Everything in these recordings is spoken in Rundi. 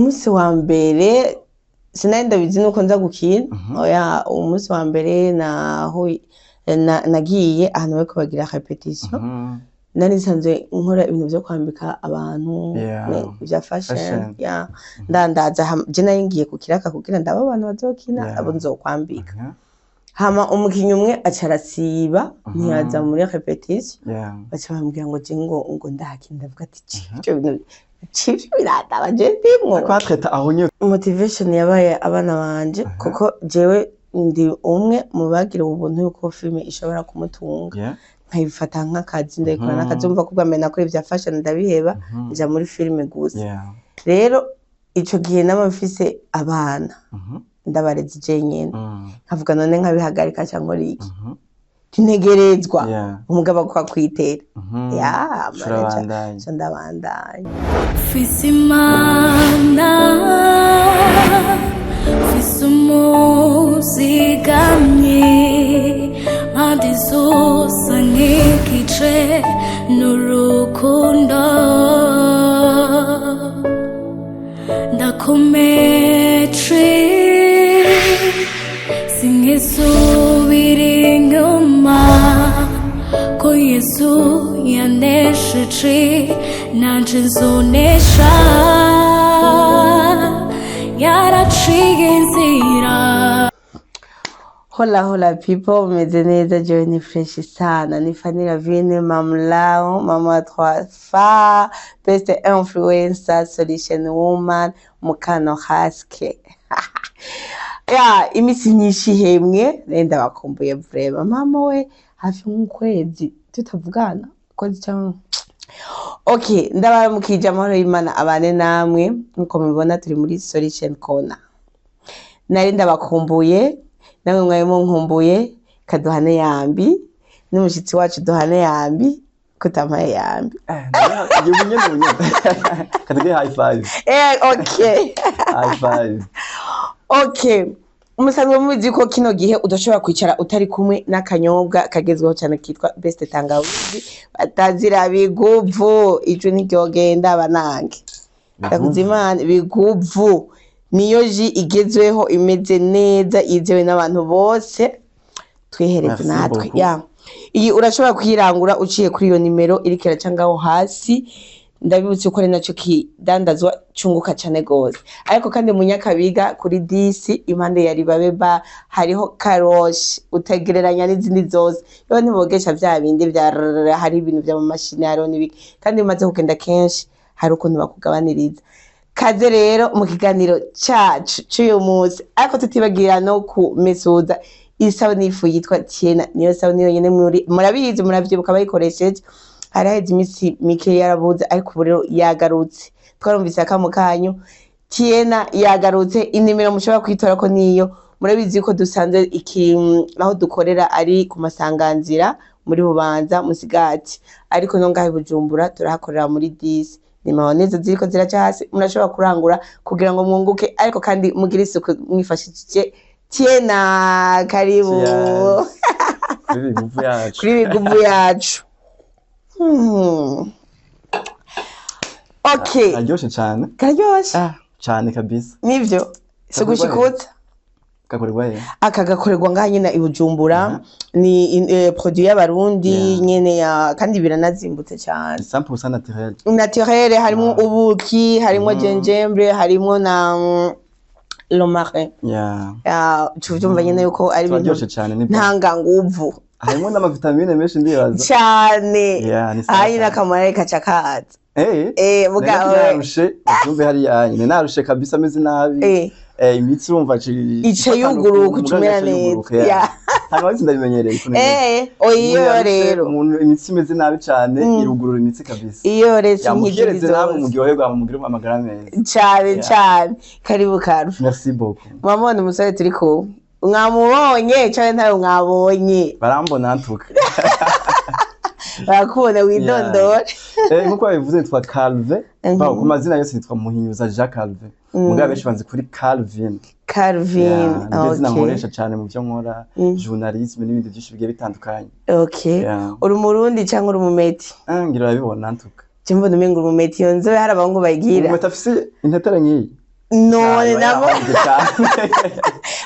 umunsi wa mbere sinari ndabizi nuko nza gukina oya umunsi wa mbere nagiye ahantu bariko bagira repetition nari nsanzwe nkora ibintu byo kwambika abantu bya fashion ndandaza je nari ngiye kukiraka kugira ndaba abantu bazokina abo nzokwambika hama umukinyi umwe acarasiba ntiyaza muri repetition baca bambwira ngo je ngo ndahakinda ndavuga ati cyo bintu chivyo birataba je ndimwo kwatreta aho nyine motivation yabaye abana banje kuko jewe ndi umwe mu bagira ubuntu yuko filme ishobora kumutunga nkayifata nk'akazi ndayikora n'akazi umva ko bwamena ko ivya fashion ndabiheba nja muri filme gusa rero ico gihe n'abafise abana ndabarezi je nyene nkavuga none nkabihagarika cyangwa iki ntegerezwa umugabo kwa kwitera manager ndabandanya fisimana fisimuzigamye madisosa nkikice n'urukundo ndakometre singisubira inyuma ko Yesu yanesheje nanje nzonesha yaraciye inzira. Hola people, meze neza jewe ni fresh sana ni Fanny Ravine mamlao mama 3 fa best influencer solution woman mukano haske imisi nyinshi hemwe nenda bakumbuye vrema mama we hafi nk'ukwezi tutavugana kwezi cyangwa okay ndabaramukije amahoro y'Imana abane namwe nkuko mubibona turi muri solution corner nari ndabakumbuye namwe mwayemo nkumbuye kaduhane yambi n'umushitsi wacu duhane yambi kutamaye yambi kaduge high five okay high five okay umusanzwe muzi ko kino gihe udashobora kwicara utari kumwe n'akanyobwa kagezweho cyane kitwa best tangawizi batazira biguvu ico ntiryogenda banange ndakuzimana biguvu niyo ji igezweho imeze neza yizewe n'abantu bose twihereze natwe iyi urashobora kwirangura uciye kuri iyo nimero irikira cangaho hasi ndabibutse ko ari naco kidandazwa cunguka cyane gose ariko kandi mu Nyakabiga kuri 10 impande ya Ribabeba hariho karoshi utegereranya n'izindi zose yo ntibogesha vya bindi vya hari ibintu vya mu mashini haro n'ibiki kandi bimaze kugenda kenshi hari ukuntu bakugabaniriza kaze rero mu kiganiro cacu cy'uyu munsi ariko tutibagira no kumesuza isabuni ifu yitwa Tiena niyo sabuni yonyene murabizi muravyibuka bayikoresheje haraheze imisi mike yarabuze ariko ubu rero yagarutse twarumvise akamo kanyu Tiena yagarutse inimero mushobora kwitora ko niyo murabizi ko dusanze aho dukorera ari ku masanganzira muri Bubanza Musigati ariko no ngahe Bujumbura turahakorera muri 10 ni mayonnaise ziriko ziraca hasi murashobora kurangura kugira ngo mwunguke ariko kandi mugira isuku mwifashishije Tiena karibu kuri biguvu yacu okay aryoshe cyane cyane kabisa nivyo sugushikutsa gakorerwa he akagakorerwa ngaha nyine i Bujumbura ni produit y'abarundi nyene ya kandi biranazimbutse cyane 100% naturel harimo ubuki harimo gingembre harimo na romarin cyumva nyene yuko ari aryoshe cyane ntanga nguvu harimo n'amavitamine menshi ndibaza cyane ari nakamare kacakaza mugawe narushe umve hari yanye narushe kabisa ameze nabi imitsi urumva ice yuguruka utumera neza hano wazi ndabimenyereye iyo rero umuntu imitsi imeze nabi cyane irugurura imitsi kabisa iyo rero nkigirizo nawe mugyoherwa mumugire amagara meza cyane karibu karu merci beaucoup mwamone umusore turi ko mwamubonye cyane ntayo mwabonye barambona ntuka bakubona widondora nkuko babivuze nitwa Calvin ku mazina yose nitwa Muhinyuza Jacques Calvin mugabe benshi banzi kuri Calvin ndetse namuresha cyane mu byo nkora journalisme n'ibindi byinshi bigiye bitandukanye uri umurundi cyangwa uri umumeti ngira urabibona ntuka cyembona umenga umumeti yonze hari abahungu bayigira umumeti afise intetera nkiyi none nabo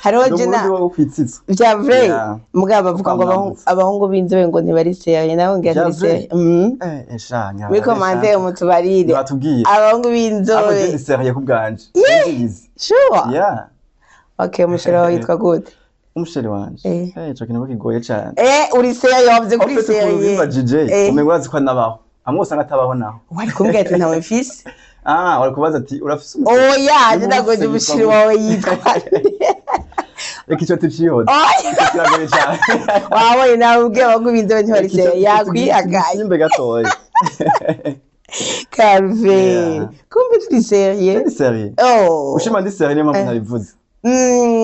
hariho jena vya vrai mugabo bavuga ngo abahungu b'inzobe ngo ntibari seriye nawe ngira seriye eshanya muri commentaire mutubarire abahungu b'inzobe abo seriye kubganje sure okay umusheri wawe yitwa gute umusheri wanje ico kintu bakigoye cyane uri seriye yavuze kuri seriye umva DJ umengo wazi ko nabaho amwe usanga atabaho naho wari kumbwira ati ntawe mfise wari kubaza ati urafise yaje ndagoje umusheri wawe yitwa reka icyo tuciyoza kiragoye cyane wawe nawe ubwiye abahungu b'inzobe ntibari seriye yakwihagaye simbe gatoya Calvin kumbe turi seriye ushima ndi seriye niyo mpamvu nabivuze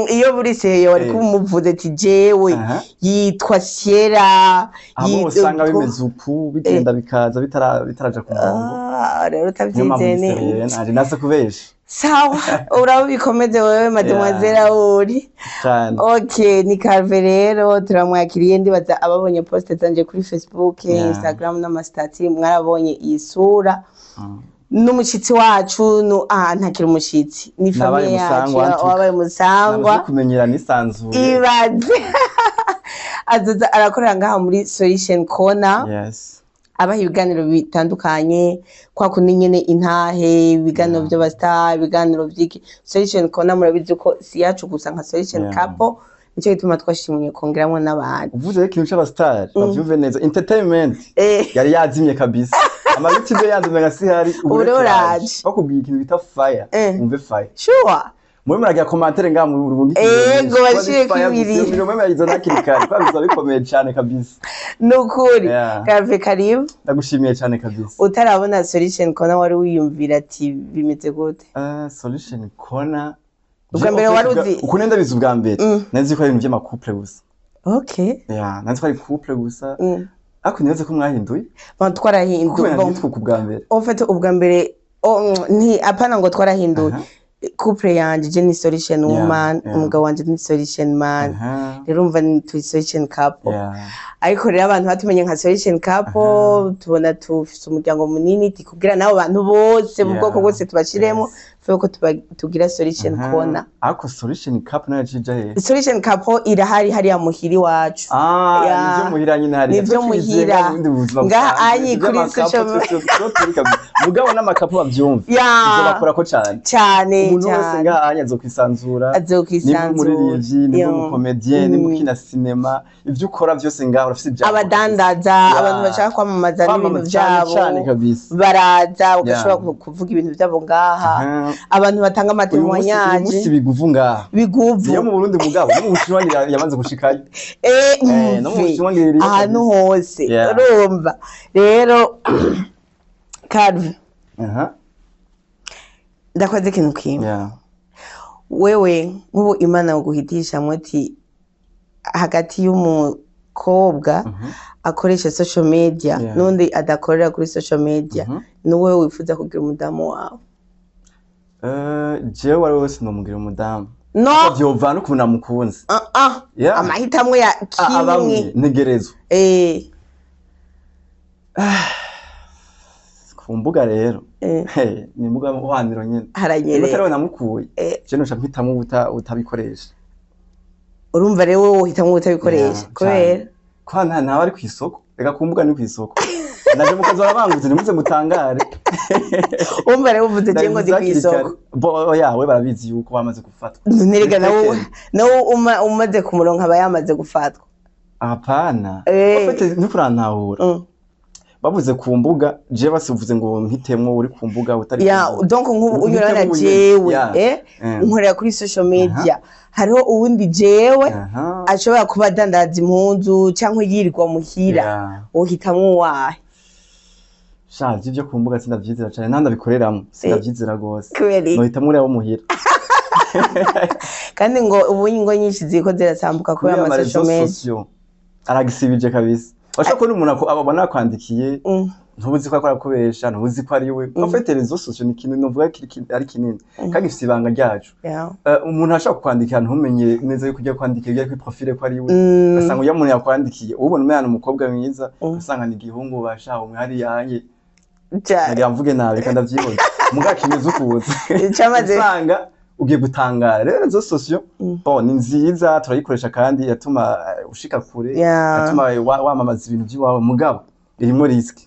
iyo buri seriye wari kumuvuze ati jewe yitwa Sierra abo usanga bimeze uku bigenda bikaza bitaraja ku murongo rero utavyizene naje nasa kubesha sawa urabo bikomeze wewe mademoiselle Auri cyane okay ni Calvin rero turamwakiriye ndibaza ababonye post zanje kuri Facebook Instagram n'amastati mwarabonye iyi sura n'umushitsi wacu ntakiri umushitsi ni famille yacu wabaye musangwa kumenyera nisanzuye ibaze azoza arakorera ngaha muri Solution Corner abaha ibiganiro bitandukanye kwa kundi nyene intahe ibiganiro by'abastar ibiganiro by'iki Solution Corner murabizi ko si yacu gusa nka Solution Couple nico gituma twashimye kongeramwe n'abantu uvuze ikintu cy'abastar bavyumve neza entertainment yari yazimye kabisa amabiti byo yandume ngasihari uburoraje bakubwiye ikintu bita fire umve fire sure muri muragira commentaire nga mu Burundi ego bashire kwibiri biro meme yagize nakirikari kwabiza bikomeye cyane kabisa nukuri Calvin karibu ndagushimiye cyane kabisa utarabona Solution Corner wari wiyumvira ati bimeze gute Solution Corner ubwa mbere waruzi ukune ndabizi ubwa mbere nazi ko ari ibintu by'amakouple gusa okay nazi ko ari couple gusa ako nibaze ko mwahinduye twarahinduye ubwa mbere ofete ubwa mbere ni apana ngo twarahinduye couple yanje je ni Solution woman umugabo wanje ni Solution man rero umva ni Solution couple ariko rero abantu batumenye nka Solution couple tubona tufise umuryango munini tikubwira nabo bantu bose mu bwoko bwose tubashiremo fuko tugira Solution Corner ako Solution couple nayo cija he Solution couple irahari hari ya muhiri wacu nivyo muhira nyine hari nivyo muhira nga anyi kuri social mugabo n'amakapo bavyumva izo bakora ko cyane umuntu wese nga anya azokwisanzura ni muri review ni mu comedian ni mu kina cinema ivyo ukora byose nga urafite ibya abadandaza abantu bashaka kwamamaza n'ibintu byabo baraza ugashobora kuvuga ibintu byabo ngaha abantu batanga amatemwanyaje umunsi biguvu ngaha biguvu niyo mu Burundi mugabo no mu Bushinwa yabanze gushikayo no mu Bushinwa ngiri ahantu hose urumva rero Calvin ndakoze ikintu kimwe wewe nk'ubu Imana guhitisha muti hagati y'umukobwa akoresha social media n'undi adakorera kuri social media niwe wifuza kugira umudamu wawe jewe wari wese nomugira umudamu no byovana ukuntu namukunze amahitamwe ya kimwe ntegerezo ku mbuga rero ni mbuga hwaniro nyene haranyereye batari namukuye je no mpitamo utabikoresha urumva rero wowe uhitamo utabikoresha kubera kwa nta bari kwisoko reka ku mbuga ni kwisoko naje mukazo arabanguze nimuze mutangare umva rero uvuze je ngo ndi kwisoko we barabizi yuko bamaze gufatwa nerega nawe umaze kumuronka aba yamaze gufatwa apana ofete ntukurantahura bavuze ku mbuga je basivuze ngo mpitemwo uri ku mbuga utari donc nk'ubu unyurana jewe nkorera kuri social media hariho uwundi jewe ashobora kuba dandaza impunzu cyangwa yirirwa muhira uhitamwo wahe shaje ibyo ku mbuga sindavyizera cyane ntandabikoreramo sindavyizera gose no hitamwo uri abo muhira kandi ngo ubu ingo nyinshi ziko zirasambuka kubera ama social media aragisibije kabisa Washaka ko umuntu abona kwandikiye ntubuzi ko akora kubesha ntubuzi ko ari we profete rezo social ni kintu novuga ari kinini kandi ifite ibanga ryacu umuntu ashaka kwandika ntumenye neza yuko kujya kwandika ibyo kuri profile ko ari we asanga uya muntu yakwandikiye ubona umwana umukobwa mwiza asanga ni gihungu basha umwari yaye nagira mvuge nabi kandi avyibuze muga kimeze ukuza Cyamaze usanga ugiye gutangara rero rezo sosio bon ni nziza turayikoresha kandi yatuma ushika kure yatuma wamamaza ibintu by'iwawe mugabo irimo risk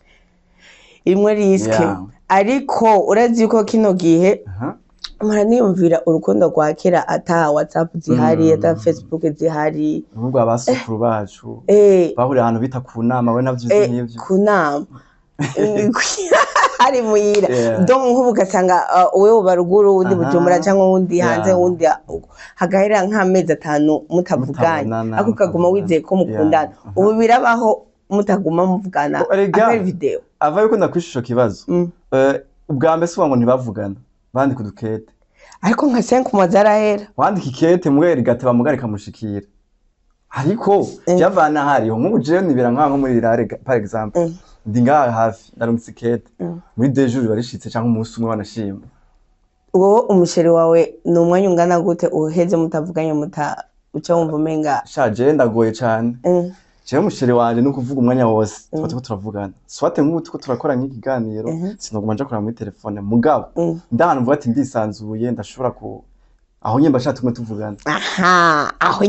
ariko urazi yuko kino gihe mara niyumvira urukundo rwa kera ata WhatsApp zihari ata Facebook zihari ubwo abasukuru bacu bahuri ahantu bita ku nama we navyize nk'ivyo ku nama hari muyira donc nk'ubu ugasanga wewe baruguru undi Bujumbura cyangwa undi hanze undi hagahera nk'amezi 5 mutavugana ako kaguma wizeye ko mukundana ubu birabaho mutaguma muvugana after video ava yuko ndakwishusho kibazo ubwa mbese wango ntibavugana bandika udukete ariko nka 5 mazarahera wandika ikete mwere gateba mugarika mushikira ariko byavana hariho nk'ubu je nibira nkanko muri rare par exemple ndi ngaha hafi ndarumutse ikete muri dejour barishitse cyangwa umunsi umwe wanashima uwo umusheri wawe ni umwanya ungana gute uheze mutavuganye uca wumva umenga shaje ndagoye cyane jewe umusheri wanje no kuvuga umwanya wose twatiko turavugana swate nk'ubu tuko turakora nk'ikiganiro sinoguma nja kora muri telefone mugabo ndahana mvuga ati ndisanzuye ndashobora ku aho nyine mbasha tukume tuvugana aho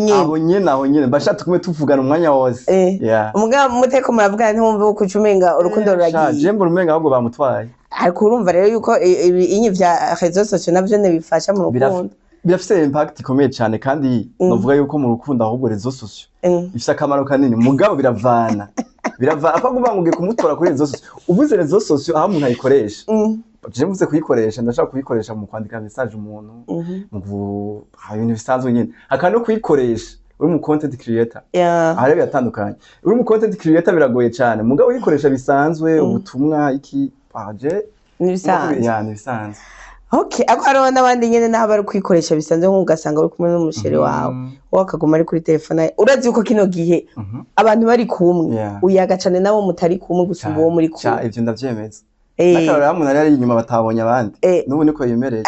nyine mbasha tukume tuvugana umwanya wose umugabo muteko muravugana ntumve uko cumenga urukundo ruragiye jembo rumenga ahubwo bamutwaye ariko urumva rero yuko inyi vya réseaux sociaux navyo ne bifasha mu rukundo birafite impact ikomeye cyane kandi navuga yuko mu rukundo ahubwo réseaux sociaux ifite akamaro kanini mugabo biravana apfa kuvuga ngo ugiye kumutora kuri réseaux sociaux ubuze réseaux sociaux aho umuntu ayikoresha je mvuze kuyikoresha ndashaka kuyikoresha mu kwandika message umuntu mu ibintu bisanzwe nyine akano kuyikoresha uri mu content creator ahari yatandukanye uri mu content creator biragoye cyane mugabo uyikoresha bisanzwe ubutumwa iki aje nibisanzwe okay ako hariho n'abandi nyene naho bari kwikoresha bisanzwe nk'ugasanga uri kumwe n'umusheri wawe wakaguma ari kuri telefone urazi uko kino gihe abantu bari kumwe uyaga cyane nabo mutari kumwe gusumba uwo muri kumwe ivyo ndavyemeza nakarora umuntu ari inyuma batabonye abandi nubu niko yemereye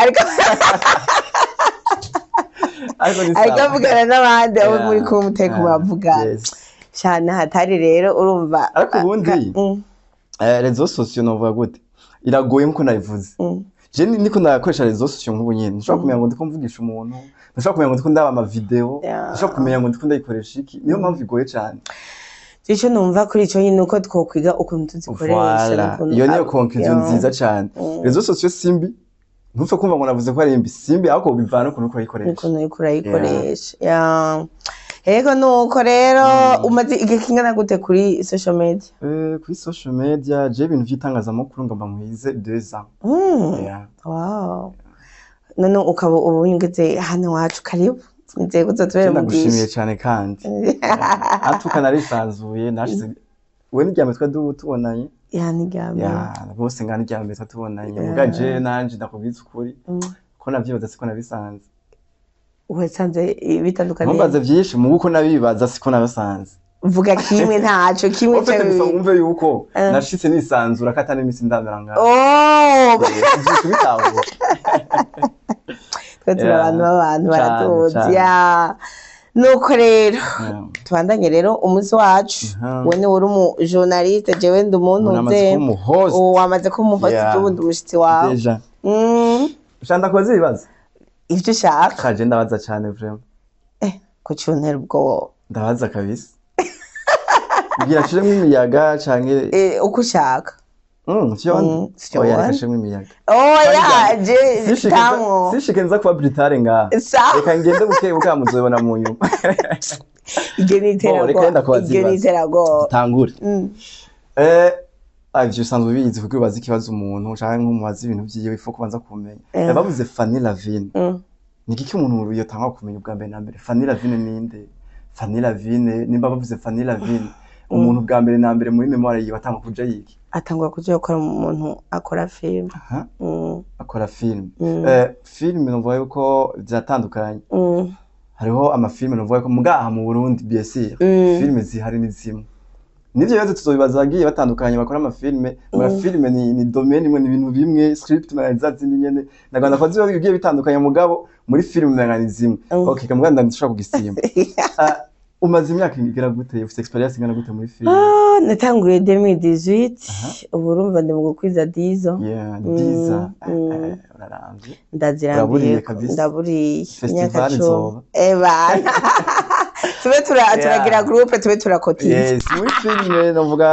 ariko avugana n'abandi abo muri kumwe mutari kumavugana cyane hatari rero urumva ariko ubundi réseaux sociaux novuga gute iragoye nkuko nabivuze je niko ndakoresha réseaux sociaux nk'ubu nyine nshobora kumenya ngo ndiko mvugisha umuntu nshobora kumenya ngo ndiko ndaba ama video nshobora kumenya ngo ndiko ndayikoresha iki niyo mpamvu igoye cyane icyo numva kuri icyo nyine uko twokwiga ukuntu tuzikoresha iyo niyo conclusion nziza cyane réseaux sociaux simbi ntupfe kumva ngo navuze ko ari imbi simbi ahubwo bivana ukuntu urayikoresha Ego nuko rero umaze igihe kingana gute kuri social media? Kuri social media je ibintu by'itangazamakuru ngomba muhize 2 ans. Wow. None ukaba ubunyugeze hano wacu karibu. Nizeye ko tuzatubera mu bwishi. Ndagushimiye cyane kandi. Atukana risanzuye nashize we n'iryame tubonanye. Niryame. Bose ngana iryame tubonanye. Mugaje nanje ndakubwiza ukuri. Ko navyibaza siko nabisanze. Uhesanze bitandukanye. Mumbaze byinshi mu uko nabibaza siko nabasanze. Vuga kimwe ntaco kimwe cyo. Umve yuko nashitse nisanzura katane imisi ndamera ngaho. Bitawo. Twatura abantu baratuzi. Nuko rero tubandanye rero umuzi wacu wene uri mu journaliste jewe ndi umuntu nze wamaze ko umuhost ubundi umushitsi wawe. Deja. Ushanda koze ibibazo. Ivyo ushaka kaje ndabaza cyane vraiment ko cyuntera ubwo ndabaza kabisa ugira cishemwe imiyaga canke uko ushaka cyo yakashemwe imiyaga yaje tamwo sishike nza kuba Britare nga reka ngende buke mukamuzobona mu nyuma igeniterago tangure ivyo usanzwe bizi kuko ubaza ikibazo umuntu canke nk'umubaza ibintu vyiwe ifo kubanza kumenya yabavuze Fanny Lavine ni iki umuntu yotanga kumenya ubwa mbere na mbere Fanny Lavine ninde Fanny Lavine nimba bavuze Fanny Lavine umuntu bwa mbere na mbere muri memoire yiwe atanga kuja yiki atangwa kuja gukora umuntu akora film akora film film novuga yuko byatandukanye hariho amafilme novuga ko mugaha mu Burundi BSC filme zihari ni zimwe nivyo yazo tuzobibaza agiye batandukanye bakora amafilme filme ni domaine imwe ni ibintu bimwe script managers nyene naganda ko ziba bigiye bitandukanye mugabo muri filme ngani zimwe okay kamuganda ndashaka kugisimba umaze imyaka ingana gute ufite experience ingana gute muri film natanguye 2018 ubu urumva ndi mu gukwiza 10 ans yeah 10 ans uraramvye ndazirambiye ndaburiye imyaka 10 bana tube turagira groupe tube turakotiza yes muri film novuga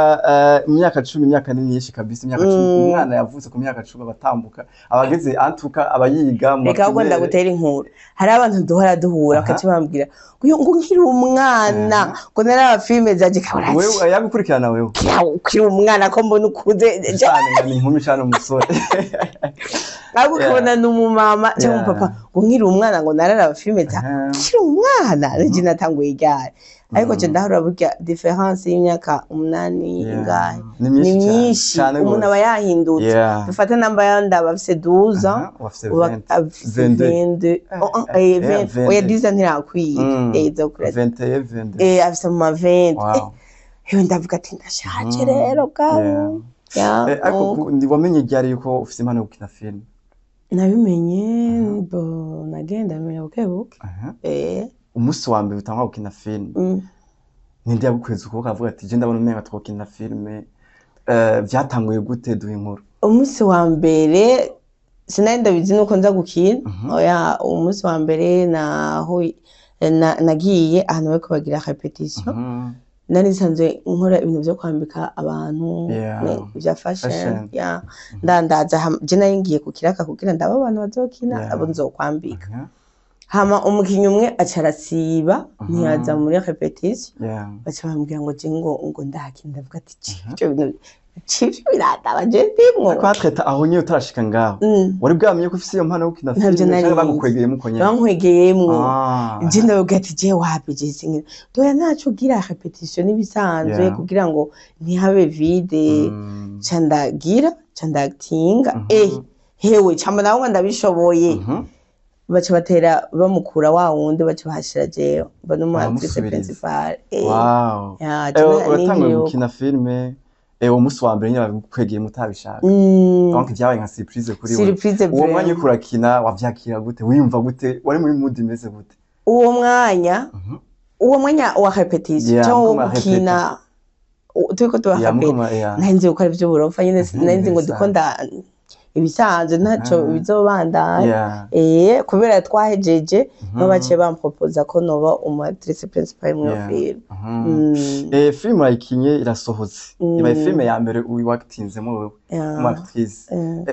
imyaka 10 imyaka ni myinshi kabisa imyaka 10 umwana yavutse ku myaka 10 abatambuka abageze antuka abayiga mu reka ngo ndagutera inkuru hari abantu duhora duhura akaci bambwira ngo nkiri umwana ngo naraba filme zaje kabara wewe yagukurikirana wewe ukiri umwana ko mbona ukuze cyane ngani inkumi cyane umusore ntabwo kubona n'umumama cyangwa umupapa ngo nkiri umwana ngo nararaba filme za nkiri umwana rege natanguye ryari ariko cyo ndahora burya difference y'imyaka 8 ingahe ni myinshi umuntu aba yahindutse dufata namba yanda bafise 12 ans 22 oya 10 ans ntirakwiye zo kure 21 afise mu 20 yo ndavuga ati ndashaje rero bwawe ariko wamenye ryari yuko ufise impano yo gukina film nabimenye nagenda menya bukebuke umunsi wa mbere utangwa gukina film ninde yagukweza uko kavuga ati je ndabona umenga twokina film byatanguye gute duhe inkuru umunsi wa mbere sinari ndabizi nuko nza gukina oya umunsi wa mbere nagiye ahantu bariko bagira repetition nari nsanzwe nkora ibintu byo kwambika abantu bya fashion ndandaza je nari ngiye ku kiraka kugira ndaba abantu bazokina abo nzokwambika hama umukinyi umwe acarasiba ntiyaza muri repetition baca bambwira ngo je ngo ndahakina ndavuga ati cyo bintu civyo birataba je ndimwo kwatweta aho nyo utarashika ngaho wari bwamenye ko ufise iyo mpano yo gukina film cyangwa bagukwegeyemo ko nyine bankwegeyemo je ndavuga ati je wapi je singe doya naco gira repetition nibisanzwe kugira ngo ntihabe vide candaginga hewe cyamba naho ngo ndabishoboye baca batera bamukura wa wundi baca bahashira jeyo bano mu actrice principal wow uratanguye gukina filme umunsi wa mbere nyine bakwegeye mutabishaka donc byabaye nka surprise kuri wewe uwo mwanya kurakina wavyakira gute wiyumva gute wari muri mood imeze gute uwo mwanya wa repetition cyangwa gukina turiko tuhapera nzi uko ari byo burofa nyine nzi ngo dukonda ibisanzwe ntaco bizobandanya kubera twahejeje no bace bampropoza ko noba actrice principal mu film film ayikinye irasohotse ibaye film ya mbere uwactinzemo wewe mu actrice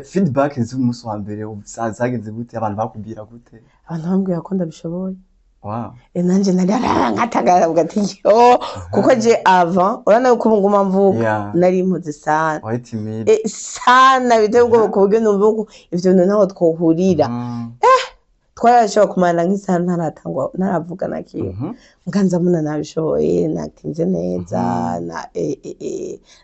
feedback z'umunsi wa mbere zagenze gute abantu bakubwira gute abantu bambwira ko ndabishoboye wow nanje nari nkatagara ugati yo kuko je avant urana uko nguma mvuga nari impuze sana sana bitego ko buryo numva ivyo bintu naho twohurira twarashobora kumana nk'isana naravuga nakiyo nganza muna nabishoboye natinze neza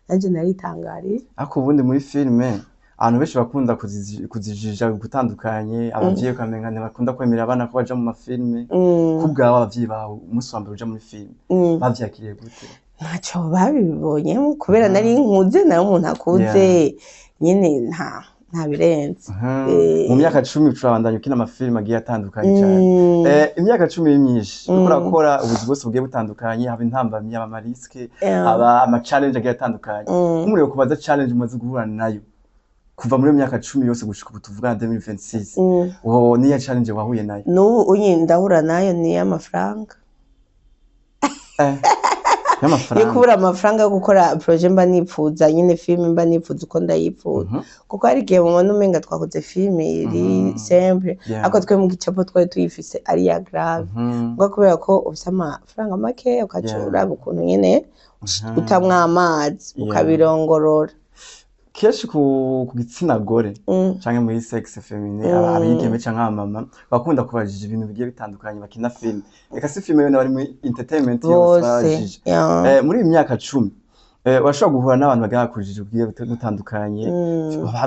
nanje naritangari ako ubundi muri filme abantu benshi bakunda kuzijija gutandukanye abavyeyi kamenga ntibakunda kwemera abana ko baja mu mafilme kubgawa abavyeyi bawe umunsi wa mbere uja muri filme bavyakiriye gute ntaco babibonye kubera nari nkuze nayo umuntu akuze nyene nta birenze mu myaka 10 ucurabandanya ukina amafilme agiye atandukanye cyane imyaka 10 myinshi urakora ubuzi bwose bugiye butandukanye haba intambamyi aba mariske aba ama challenge agiye atandukanye umuriyo kubaza challenge umaze guhura nayo kuva muri myaka 10 yose gushika ubutuvuga 2026 uho niya challenge wahuye nayo n'ubu unyindahura nayo ni amafaranga y'amafaranga kubura amafaranga yo gukora projet mba nipfuza nyine film mba nipfuza uko ndayipfuza kuko hari igihe mu muntu umenga twakoze film iri simple ako twe mu gicapo twari tuyifise ari ya grave ngo kubera ko ufite amafaranga make ukacura ukuntu nyine utamwa amazi ukabirongorora kenshi ku gitsina gore canke muri sex feminine abigeme canke abamama bakunda kubajije ibintu bigiye bitandukanye bakina film reka si film yo bari muri entertainment yose muri imyaka 10 washobora guhura n'abantu bagakujije bigiye bitandukanye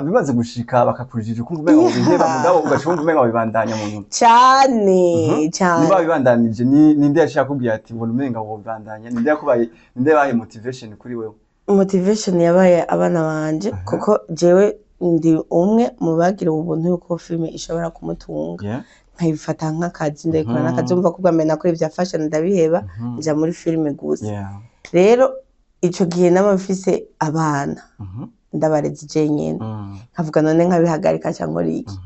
bimaze gushika bakakujije ukumva umenga ubiheba mugabo ugacunga umenga wabibandanya mu muntu cyane niba bibandanije ninde yashaka kubwira ati ngo umenga wobandanya ninde yakubaye ninde bahe motivation kuri wewe motivation yabaye abana banje kuko jewe ndi umwe mu bagira ubuntu yuko filme ishobora kumutunga nkabifata nk'akazi ndabikora n'akazi umva ko bwambere nakora ibya fashion ndabiheba nja muri filime gusa rero ico gihe n'amafise abana ndabarezi je nyene nkavuga none nkabihagarika cyangwa iki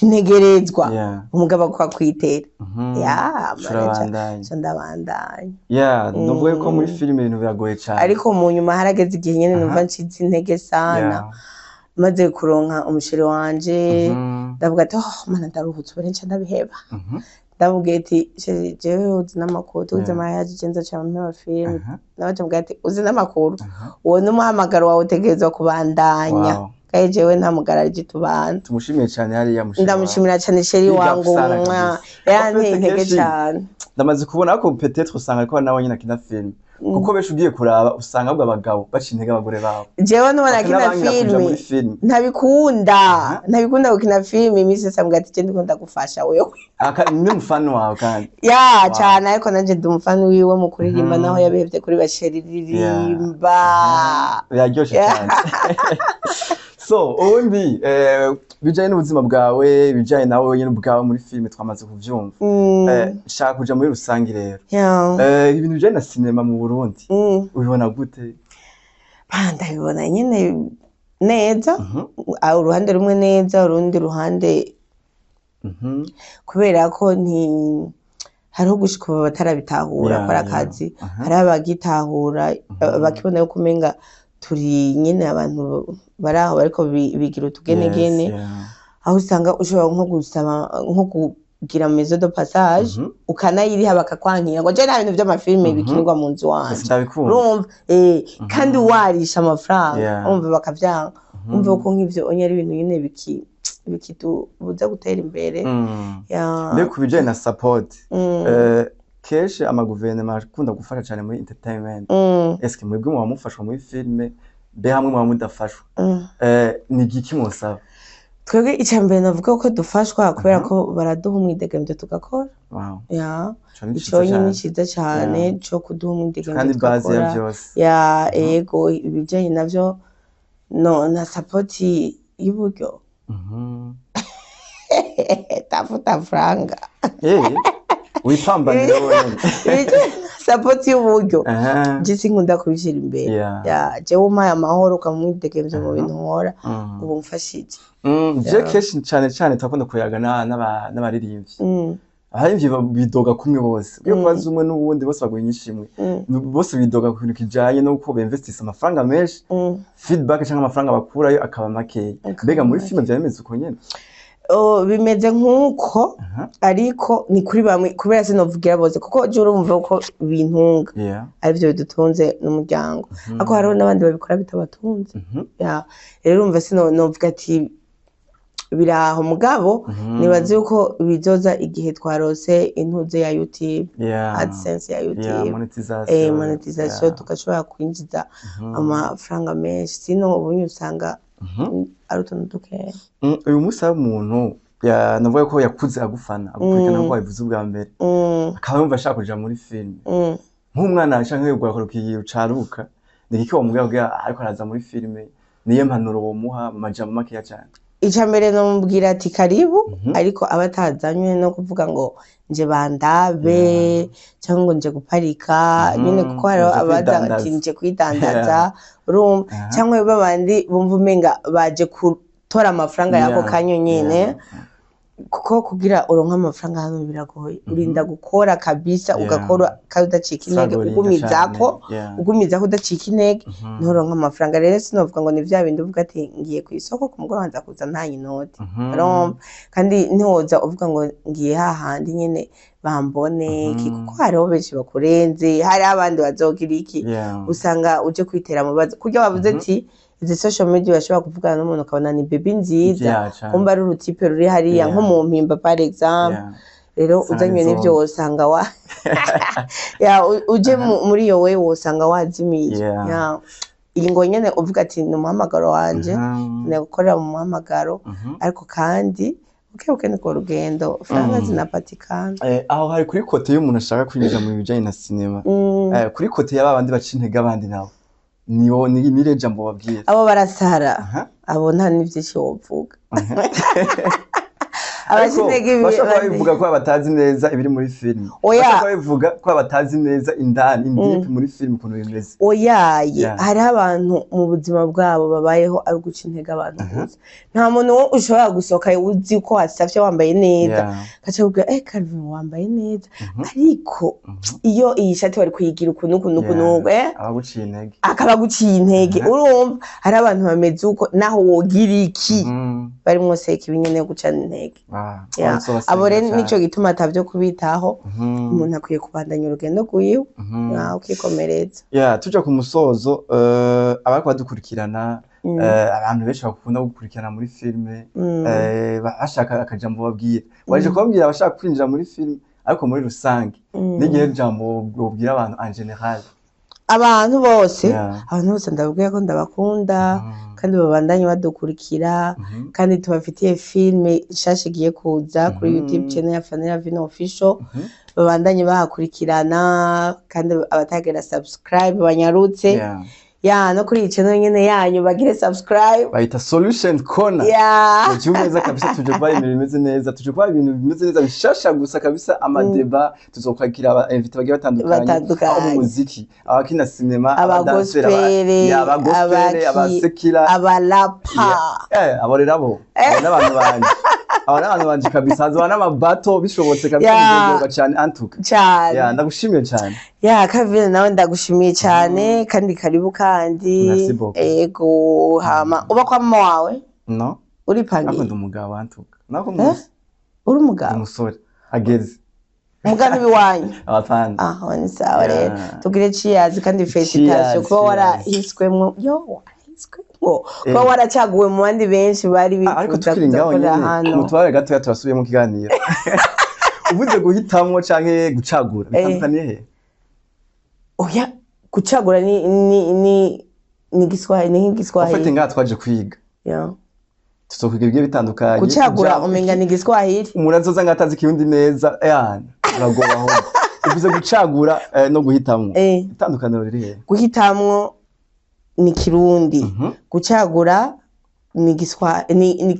ntegerezwa umugabo kwa kwitera ndabandanya nuvuga ko muri filime ibintu biragoye cyane ariko mu nyuma harageze igihe nyene numva ncize intege sana maze kuronka umushiri wanje ndavuga ati mana ndaruhutse ubu nca ndabiheba ndavuga ati jewe uzi n'amakuru uzi amayaje cenza cyane mu filime nabaje mbwa ati uzi n'amakuru uwo n'umuhamagaro wawe utegerezwa kubandanya kaje jewe ntamugararije tubana tumushimiye cyane hariya mushimira ndamushimira cyane sheri wangu yaranteye intege cyane ndamaze kubona ko peut-être usanga ko nawe nyine akina film kuko besho ugiye kuraba usanga abwo abagabo baca intege abagore babo jewe nubona akina film ntabikunda gukina film iminsi sambwa ati je ndikunda gufasha wewe ni mufano wawe kandi cyane ariko nanje ndi umufano wiwe mu kuririmba naho yabihevye kuri basheririmba biraryoshe cyane so ubundi bijanye n'ubuzima bwawe bijanye nawe nyine ubwawe muri filime twamaze kuvyumva shaka kuja muri rusangi rero ibintu bijanye na cinema mu Burundi ubibona gute ndabibona nyine neza uruhande rumwe neza urundi ruhande kubera ko hariho gushika batarabitahura kora akazi hari abagitahura bakibona yuko umenga turi nyine abantu baraho bariko bigira utugenegene aho usanga ushobora nko gusaba nko kugira maison de passage ukanayiriha bakakwankira ngo je nta bintu by'amafilme bikinirwa mu nzu wanje urumva kandi warisha amafaranga umva bakavyanga umva ko nk'ivyo onye ari ibintu nyine bikitubuza gutera imbere mbe kubijanye na support keshe amaguverinoma akunda gufasha cyane muri entertainment eske mwebwe muba mufashwa muri filme be hamwe muba mudafashwa ni giki musaba twebwe icambere navuga ko dufashwa kubera ko baraduha umwidegemvyo tugakora ico nyine ciza cyane cyo kuduha umwidegemvyo tugakora ego ibijanye navyo na support y'uburyo tafuta franga wipambanira wewe support y'uburyo je nkunda kubishira imbere jewe umpaye amahoro ukamwidegemvye mu bintu nkora ubu mfashije je keshi cyane twakunda kuyaga n'abaririmbyi abarimvyi bidoga kumwe bose iyo kwaza umwe n'ubundi bose baguye nyishimwe bose bidoga ku bintu kijanye no ko beinvestisa amafaranga menshi feedback cyangwa amafaranga bakurayo akaba make mbega muri filime byameze uko nyene bimeze nk'uko ariko ni kuri bamwe kubera sinovugira bose kuko je urumva uko bintunga arivyo bidutunze n'umuryango ako hariho n'abandi babikora bitabatunze rero urumva sinovuga ati biraho mugabo nibaze uko bizoza igihe twarose intuze ya YouTube AdSense ya YouTube monetization tukashobora kwinjiza amafaranga menshi sino ubunye usanga ari utuntu dukeya uyu musa w'umuntu navuga ko yakuze agufana agukurikirana ko wabivuze ubwa mbere akaba yumva ashaka kuja muri film nk'umwana canke yegura kukigira ucaruka niki wamubwira ariko araza muri filme niye mpanuro bomuha mu majambo makeya cyane icambere nomubwira ati karibu ariko abatazanywe no kuvuga ngo nje bandabe cyangwa ngo nje guparika nyine kuko hari abaza ati nje kwidandaza cyangwa babandi bumva umenga baje gutora amafaranga yako kanyo nyine kuko kugira uronka amafaranga hano biragoye urinda gukora kabisa ugakora kadacika intege ugumizako udacika intege nturonka amafaranga rero sinovuga ngo ni vya bindi uvuga ati ngiye ku isoko ku mugoroba nza kuza nta inoti kandi ntiwoza uvuga ngo ngiye hahandi nyine bambone kuko hariho benshi bakurenze hari abandi bazogira iki usanga uje kwitera mu bazo kurya bavuze ati izi social media bashobora kuvugana n'umuntu akabona ni baby nziza kumba ari urutipe ruri hariya nko mu mpimba par exemple rero uzanywe n'ivyo wosanga uje muri iyo we wosanga wazimiye iyi ngo nyene uvuga ati ni umuhamagaro wanje nagukorera mu muhamagaro ariko kandi uke niko rugendo franga zinapatikana aho hari kuri kote y'umuntu ashaka kwinjira mu bijanye na cinema kuri kote y'abandi baca intege abandi nabo ni jambo babwira abo barasara abo nta n'ivyinshi wovuga bashaka bivuga ko batazi neza ibiri muri film bashaka bivuga ko batazi neza indani indipi muri film ukuntu bimeze oyaye hari abantu mu buzima bwabo babayeho ari guca intege abantu gusa nta muntu ushobora gusohoka uzi ko wasafye wambaye neza kaca kuvuga Calvin wambaye neza ariko iyo iyi shati bari kuyigira ukuntu abaguciye intege akabaguciye intege urumva hari abantu bameze uko naho wogira iki bari mwose kibinyene gucana intege abo rero nico gituma atavyo kubitaho umuntu akwiye kubandanya urugendo rwiwe ukikomereza tuja ku musozo abari badukurikirana abantu benshi bakunda gukurikirana muri filme bashaka akajambo babwira waje kubabwira abashaka kwinjira muri filme ariko muri rusange n'igihe jambo bobwira abantu en general abantu bose ndababwiye ko ndabakunda kandi babandanye badukurikira kandi tubafitiye filme nshasha igiye kuza kuri YouTube channel ya Fanny Lavina Official babandanye bahakurikirana kandi abatagera subscribe banyarutse no kuri channel nyene yanyu bagire subscribe bayita Solution Corner cyumeza kabisa tuje kwa ibintu bimeze neza tuje kwa ibintu bimeze neza bishasha gusa kabisa amadeba tuzokwakira aba invite bagiye batandukanye mu muziki abakina cinema abagospel abasekira abalapa abo rero abo n'abantu banje kabisa hazaba n'amabato bishobotse kabisa bizoga cyane antuka ndagushimiye cyane Calvin nawe ndagushimiye cyane kandi karibu kandi ego hama uba kwa mama wawe no uri pangi nakunda umugabo antuka nako muzi uri umugabo umusore ageze umugabo biwanyu abapanda ni sawa rero tugire cheers kandi felicitation kuba warahiswemwo kuba waracaguwe mu bandi benshi bari bifuza kuzakora hano mutware gato turasubiye mu kiganiro uvuze guhitamwo canke gucagura bitandukaniye he oya gucagura ni Giswahili ufite ngaha twaje kwiga tuzokwiga ibigiye bitandukanye gucagura umenga ni Giswahili umuntu azoza ngatazi kirundi neza uragobaho uvuze gucagura no guhitamwo itandukaniro riri he guhitamwo ni Kirundi gucagura ni Giswahili ni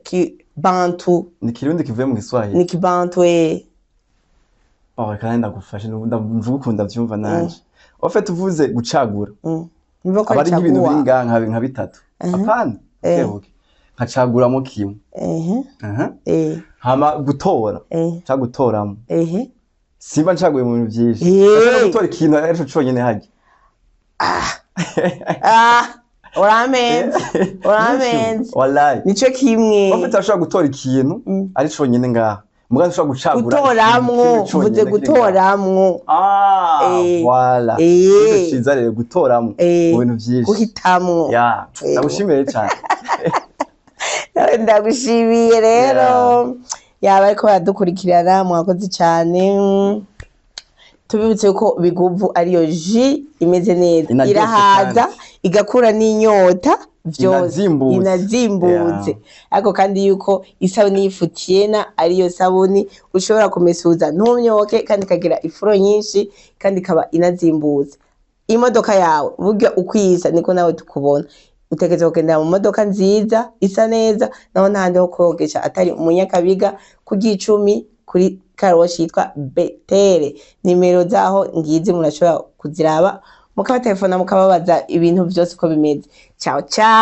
Kibantu ni Kirundi kivuye mu Giswahili ni Kibantu kandi ndagufashe ndumva ukunda vyumva nanje ofete uvuze gucagura abari nk'ibintu binga nka bitatu apana nkacaguramo kimwe hama gutora ca gutoramo simba ncaguye mu bintu vyinshi ashaka gutora ikintu arico conyene haje uramenze wallahi nico kimwe ofete ashaka gutora ikintu ari conyene ngaha mugaze ushaka gucagura gutoramwo uvuze gutoramwo voilà icyo ciza rero gutoramwo mu bintu vyinshi guhitamwo ndagushimiye cyane ndagushimiye rero yaba ariko baradukurikirana mwakoze cyane tubibutse ko biguvu ariyo ji imeze neza irahaza igakura n'inyota vyose inazimbutse ariko kandi yuko isabuni y'ifutiyena ariyo sabuni ushobora kumesuza ntumyoke kandi kagira ifuro nyinshi kandi kaba inazimbutse imodoka yawe burya ukwisa niko nawe tukubona utegerezwa kugenda mu modoka nziza isa neza naho ntahandi ho kogesha atari umunyakabiga ku Gicumi kuri karoshi yitwa Betere nimero zaho ngizi murashobora kuziraba mukaba telefona mukababaza ibintu byose ko bimeze ciao ciao